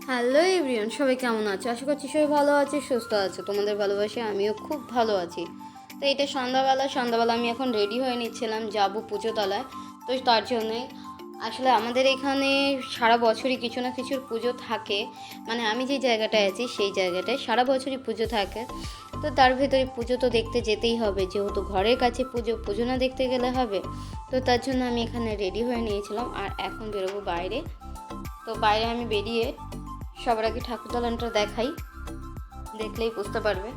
Hello everyone, সবাই কেমন আছো? আশা করছি সবাই ভালো আছে, সুস্থ আছে। তোমাদের ভালোবাসে আমিও খুব ভালো আছি। তো এটা সন্ধ্যাবেলা আমি এখন রেডি হয়ে নিচ্ছিলাম, যাবো পুজো তলায়। তো তার জন্যে আসলে আমাদের এখানে সারা বছরই কিছু না কিছুর পুজো থাকে। মানে আমি যে জায়গাটায় আছি সেই জায়গাটায় সারা বছরই পুজো থাকে। তো তার ভেতরে পুজো তো দেখতে যেতেই হবে, যেহেতু ঘরের কাছে পুজো, পুজো না দেখতে গেলে হবে। তো তার জন্য আমি এখানে রেডি হয়ে নিয়েছিলাম আর এখন বেরোবো বাইরে। তো বাইরে আমি বেরিয়ে সবার আগে ঠাকুর দালানটা দেখাই, দেখলেই বুঝতে পারবে।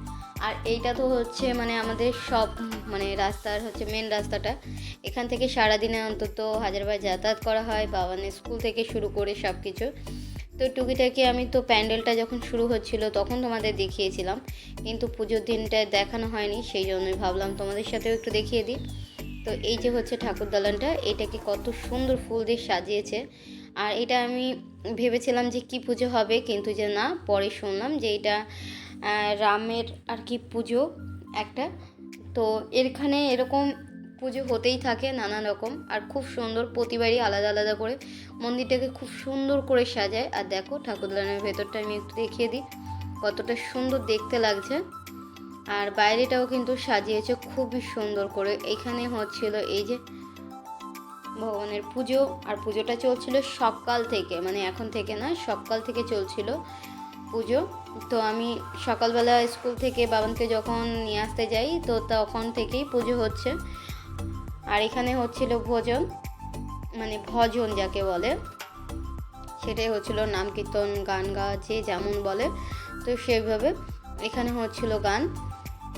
আর এইটা তো হচ্ছে মানে আমাদের সব মানে রাস্তার হচ্ছে মেন রাস্তাটা। এখান থেকে সারাদিনে অন্তত হাজারবার যাতায়াত করা হয়, বাবানের স্কুল থেকে শুরু করে সব কিছু। তো টুকিটাকি আমি তো প্যান্ডেলটা যখন শুরু হচ্ছিল তখন তোমাদের দেখিয়েছিলাম, কিন্তু পুজোর দিনটায় দেখানো হয়নি, সেই জন্যই ভাবলাম তোমাদের সাথেও একটু দেখিয়ে দিই। তো এই যে হচ্ছে ঠাকুর দালানটা, এটাকে কত সুন্দর ফুল দিয়ে সাজিয়েছে। আর এটা আমি ভেবেছিলাম যে কি পুজো হবে, কিন্তু যে না, পরে শুনলাম যে এটা রামের আর কি পুজো একটা। তো এখানে এরকম পুজো হতেই থাকে নানা রকম, আর খুব সুন্দর, প্রতিবারই আলাদা আলাদা করে মন্দিরটাকে খুব সুন্দর করে সাজায়। আর দেখো ঠাকুরদালানের ভেতরটা আমি একটু দেখিয়ে দিই, কতটা সুন্দর দেখতে লাগছে। আর বাইরেটাও কিন্তু সাজিয়েছে খুবই সুন্দর করে। এখানে হচ্ছিল এই যে ভগবানের পুজো, আর পুজোটা চলছিল সকাল থেকে, মানে এখন থেকে না, সকাল থেকে চলছিল পুজো। তো আমি সকালবেলা স্কুল থেকে বাবানকে যখন নিয়ে আসতে যাই তো তখন থেকেই পুজো হচ্ছে। আর এখানে হচ্ছিল ভোজন, মানে ভজন যাকে বলে, সেটাই হচ্ছিল, নাম কীর্তন গান গাওয়া যে যেমন বলে, তো সেইভাবে এখানে হচ্ছিল গান।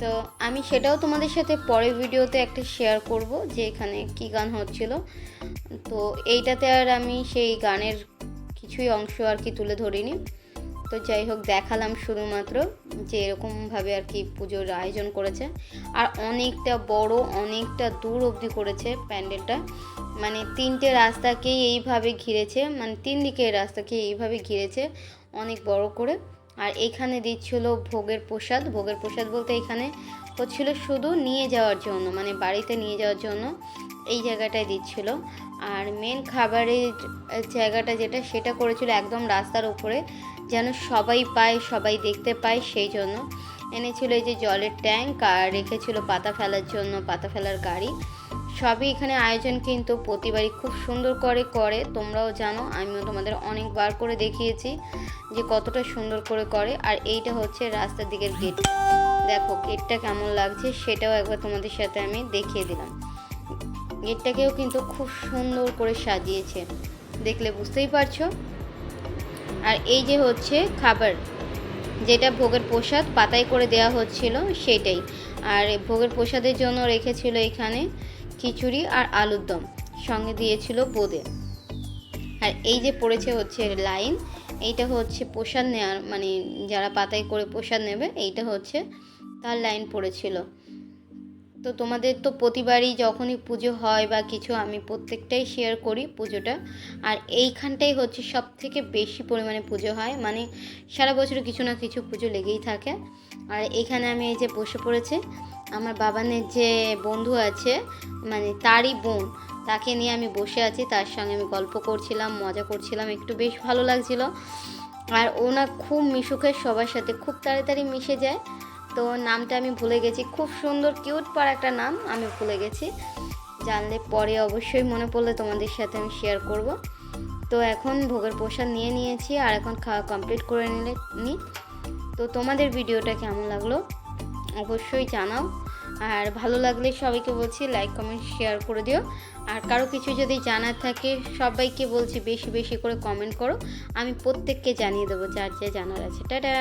তো আমি সেটাও তোমাদের সাথে পরের ভিডিওতে একটা শেয়ার করব যে এখানে কি গান হচ্ছিল। তো এইটাতে আর আমি সেই গানের কিছুই অংশ আর কি তুলে ধরিনি। তো যাই হোক, দেখালাম শুধুমাত্র যে এরকমভাবে আর কি পুজোর আয়োজন করেছে। আর অনেকটা বড়, অনেকটা দূর অবধি করেছে প্যান্ডেলটা, মানে তিনটে রাস্তাকেই এইভাবে ঘিরেছে, মানে তিন দিকের রাস্তাকে এইভাবে ঘিরেছে অনেক বড় করে। আর এইখানে দিচ্ছিল ভোগের প্রসাদ, ভোগের প্রসাদ বলতে এখানে হচ্ছিল শুধু নিয়ে যাওয়ার জন্য, মানে বাড়িতে নিয়ে যাওয়ার জন্য এই জায়গাটায় দিচ্ছিল। আর মেন খাবারের জায়গাটা যেটা, সেটা করেছিল একদম রাস্তার উপরে, যেন সবাই পায়, সবাই দেখতে পায়, সেই জন্য এনেছিল এই যে জলের ট্যাঙ্ক, আর রেখেছিল পাতা ফেলার জন্য পাতা ফেলার গাড়ি। সবই এখানে আয়োজন কিন্তু প্রতিবারই খুব সুন্দর করে তোমরাও জানো, আমিও তোমাদের অনেকবার করে দেখিয়েছি যে কতটা সুন্দর করে। আর এইটা হচ্ছে রাস্তার দিকের গেট, দেখো গেটটা কেমন লাগছে সেটাও একবার তোমাদের সাথে আমি দেখিয়ে দিলাম। গেটটাকেও কিন্তু খুব সুন্দর করে সাজিয়েছে, দেখলে বুঝতেই পারছো। আর এই যে হচ্ছে খাবার, যেটা ভোগের প্রসাদ পাতায় করে দেওয়া হচ্ছিল সেইটাই। আর ভোগের প্রসাদের জন্য রেখেছিল এখানে খিচুড়ি আর আলুর দম, সঙ্গে দিয়েছিল বোঁদে। আর এই যে পড়েছে হচ্ছে লাইন, এইটা হচ্ছে প্রসাদ নেওয়ার, মানে যারা পাতায় করে প্রসাদ নেবে, এইটা হচ্ছে তার লাইন পড়েছিল। তো তোমাদের তো প্রতিবারই যখনই পুজো হয় বা কিছু, আমি প্রত্যেকটাই শেয়ার করি পুজোটা। আর এইখানটাই হচ্ছে সব থেকে বেশি পরিমাণে পুজো হয়, মানে সারা বছর কিছু না কিছু পুজো লেগেই থাকে। আর এখানে আমি এই যে বসে পড়েছে আমার বাবানের যে বন্ধু আছে, মানে তারই বোন, তাকে নিয়ে আমি বসে আছি, তার সঙ্গে আমি গল্প করছিলাম, মজা করছিলাম, একটু বেশ ভালো লাগছিল। আর ও না খুব মিশুকে, সবার সাথে খুব তাড়াতাড়ি মিশে যায়। তো নামটা আমি ভুলে গেছি, খুব সুন্দর কিউট পার একটা নাম, আমি ভুলে গেছি, জানলে পরে অবশ্যই মনে পড়লে তোমাদের সাথে আমি শেয়ার করব। তো এখন ভোগের প্রসাদ নিয়ে নিয়েছি, আর এখন খাওয়া কমপ্লিট করে নি। তো তোমাদের ভিডিওটা কেমন লাগলো অবশ্যই জানাও, আর ভালো লাগলে সবাইকে বলছি লাইক কমেন্ট শেয়ার করে দিও। আর কারো কিছু যদি জানার থাকে সবাইকে বলছি বেশি বেশি করে কমেন্ট করো, আমি প্রত্যেককে জানিয়ে দেবো যার যা জানার আছে। টাটা।